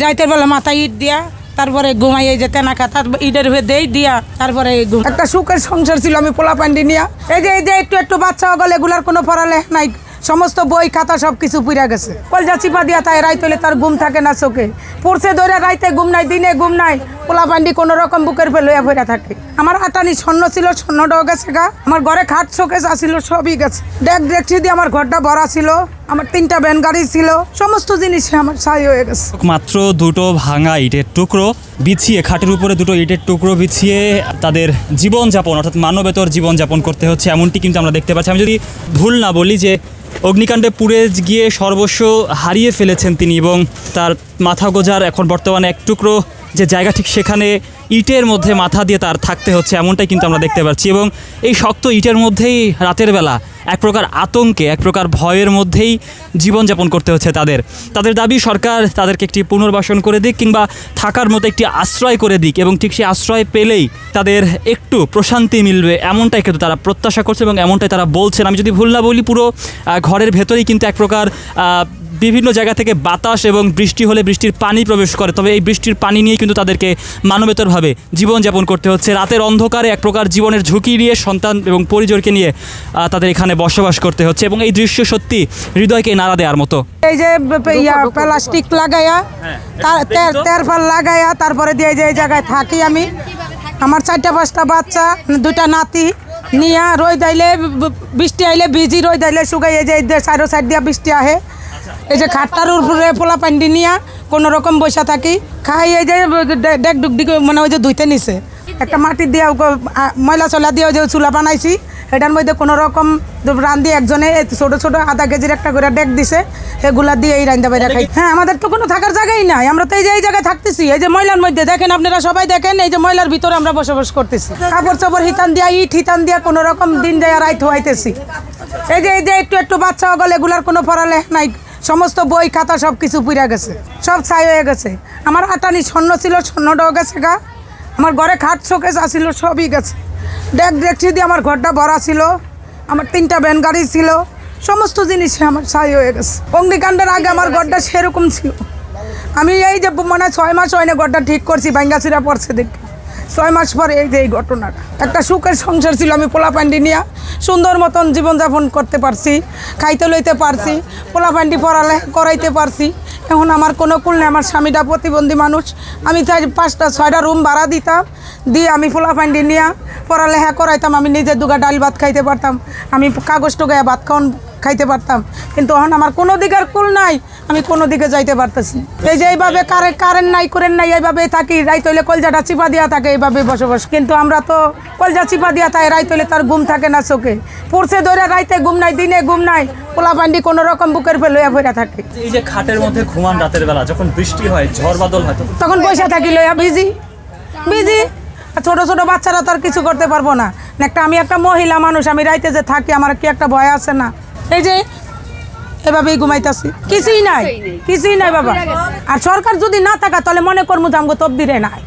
রাতের বেলা মাথায় ইট দিয়া তারপরে ঘুমাই এই যে তেনা খাতা ইটের হয়ে দেই দিয়া তারপরে একটা সুখের সংসার ছিল। আমি পোলা পান্ডি নিয়া এই যে একটু বাচ্চা গেলে এগুলার কোনো পড়ালেখা নাই, সমস্ত বই খাতা সব কিছু পুড়া গেছে। কলজা চিপা দিয়া তাই রাইত হলে তার ঘুম থাকে না চোখে, পড়ছে ধরে রাইতে ঘুম নাই, দিনে ঘুম নাই। পোলা পান্ডি কোনো রকম বুকের ফেলে ভরে থাকে। আমার আটানি স্বর্ণ ছিল, স্বর্ণটাও গেছে গা। আমার ঘরে খাট শোকেস আসিল, সবই গেছে। ডেকছি দিয়ে আমার ঘরটা ভরা ছিল। আমার 3টা ভ্যান গাড়ি ছিল, সমস্ত জিনিস আমার ছাই হয়ে গেছে। মাত্র 2টো ভাঙা ইটের টুকরো বিছিয়ে, খাটের উপরে 2টো ইটের টুকরো বিছিয়ে তাদের জীবনযাপন অর্থাৎ মানবেতর জীবনযাপন করতে হচ্ছে, এমনটি কিন্তু আমরা দেখতে পাচ্ছি। আমি যদি ভুল না বলি যে অগ্নিকাণ্ডে পুড়ে গিয়ে সর্বস্ব হারিয়ে ফেলেছেন তিনি, এবং তার মাথা গোজার এখন বর্তমানে এক টুকরো যে জায়গা, ঠিক সেখানে ইটের মধ্যে মাথা দিয়ে তার থাকতে হচ্ছে, এমনটাই কিন্তু আমরা দেখতে পাচ্ছি। এবং এই শক্ত ইটের মধ্যেই রাতের বেলা এক প্রকার আতঙ্কে, এক প্রকার ভয়ের মধ্যেই জীবনযাপন করতে হচ্ছে তাদের দাবি সরকার তাদেরকে একটি পুনর্বাসন করে দিক, কিংবা থাকার মতো একটি আশ্রয় করে দিক, এবং ঠিক সেই আশ্রয় পেলেই তাদের একটু প্রশান্তি মিলবে, এমনটাই কিন্তু তারা প্রত্যাশা করছে এবং এমনটাই তারা বলছেন। আমি যদি ভুল না বলি, পুরো ঘরের ভেতরেই কিন্তু এক প্রকার বিভিন্ন জায়গা থেকে বাতাস এবং বৃষ্টি হলে বৃষ্টির পানি প্রবেশ করে, তবে এই বৃষ্টির পানি নিয়ে কিন্তু তাদেরকে মানবেতরভাবে জীবনযাপন করতে হচ্ছে। রাতের অন্ধকারে এক প্রকার জীবনের ঝুঁকি নিয়ে সন্তান এবং পরিজনকে নিয়ে তাদের এখানে বসবাস করতে হচ্ছে, এবং এই দৃশ্য সত্যি হৃদয়কে নাড়া দেওয়ার মতো। এই যে প্লাস্টিক লাগাইয়া, তেরফাল লাগাইয়া তারপরে দিয়ে যে এই জায়গায় থাকি আমি। আমার 4টা-5টা বাচ্চা, 2টা নাতি নিয়া রোদ আইলে বৃষ্টি আইলে ভিজি, রোদ আইলে শুকাই। এই যে সাইড দিয়া বৃষ্টি আহে, এই যে খাটটার উপরে পোলা পান্ডি নিয়া কোনো রকম বসা থাকি, খাই। এই যে ডেক ডুক মানে ওই যে ধুইতে নিছে, একটা মাটির দিয়া ময়লা চলা দিয়ে ওই যে চুলা বানাইছি, এটার মধ্যে কোনো রকম রান্ধি একজনে ছোটো ছোটো আধা কেজির একটা করে ডেক দিছে, এগুলা দিয়ে এই রান্ধা বাইরা খাই। হ্যাঁ, আমাদের তো কোনো থাকার জায়গাই নাই, আমরা তো এই যে এই জায়গায় থাকতেছি। এই যে ময়লার মধ্যে দেখেন, আপনারা সবাই দেখেন, এই যে ময়লার ভিতরে আমরা বসবাস করতেছি। কাপড় চাপড় হিতান দিয়া, ইট হিতান দিয়া কোনো রকম দিন যায় রাইত হইতেছি। এই যে একটু বাচ্চা গেলে এগুলার কোনো পড়ালেখা নাই, সমস্ত বই খাতা সব কিছু পুড়া গেছে, সব ছাই হয়ে গেছে। আমার আটানি স্বর্ণ ছিল, স্বর্ণটাও গেছে গা। আমার ঘরে খাট শোকেস আসিল, সবই গেছে। ডেকছি দিয়ে আমার ঘরটা ভরা ছিল। আমার 3টা ভ্যান গাড়ি ছিল, সমস্ত জিনিস আমার ছাই হয়ে গেছে। অগ্নিকাণ্ডের আগে আমার ঘরটা সেরকম ছিল। আমি এই যে মানে 6 মাস হয় না ঘরটা ঠিক করছি, ভাঙ্গাচিরা পড়ছে দেখি। 6 মাস পরে এই যে এই ঘটনাটা। একটা সুখের সংসার ছিল। আমি পোলা পান্ডি নিয়ে সুন্দর মতন জীবনযাপন করতে পারছি, খাইতে লইতে পারছি, পোলা পান্ডি পড়ালেখা করাইতে পারছি। এখন আমার কোনো কুল নেই। আমার স্বামীটা প্রতিবন্ধী মানুষ। আমি তাই 5টা-6টা রুম ভাড়া দিতাম, দিয়ে আমি পোলা পান্ডি নিয়ে পড়ালেখা করাইতাম। আমি নিজে 2 গা ডাল ভাত খাইতে পারতাম, আমি কাগজ টোগায় ভাত খাইতে পারতাম। কিন্তু এখন আমার কোনো দিকের কুল নাই, আমি কোনো দিকে যাইতে পারতেছি। এই যে এইভাবে কারেন্ট নাই, করেন নাই, এইভাবে থাকি। রাইত হইলে কলজাটা চিপা দিয়া থাকে, এইভাবে বসবাস। কিন্তু আমরা তো কলজা চিপা দিয়া তাই রাইত হইলে তার ঘুম থাকে না চোখে, পড়ছে ধরে রাইতে ঘুম নাই, দিনে ঘুম নাই। পোলা পান্ডি কোনো রকম বুকের ফেলে ভরে থাকে। এই যে খাটের মধ্যে ঘুমান রাতের বেলা, যখন বৃষ্টি হয়, ঝড় বাদল হয়, তখন পয়সা থাকি লইয়া ভিজি। ছোট ছোট বাচ্চারা তো আর কিছু করতে পারবো না। আমি একটা মহিলা মানুষ, আমি রাইতে যে থাকি, আমার কি একটা ভয় আছে না? এই যে এভাবেই ঘুমাইতেছি, কিছুই নাই বাবা। আর সরকার যদি না থাকা তাহলে মনে করবো যে আমগো তবদিরে নাই।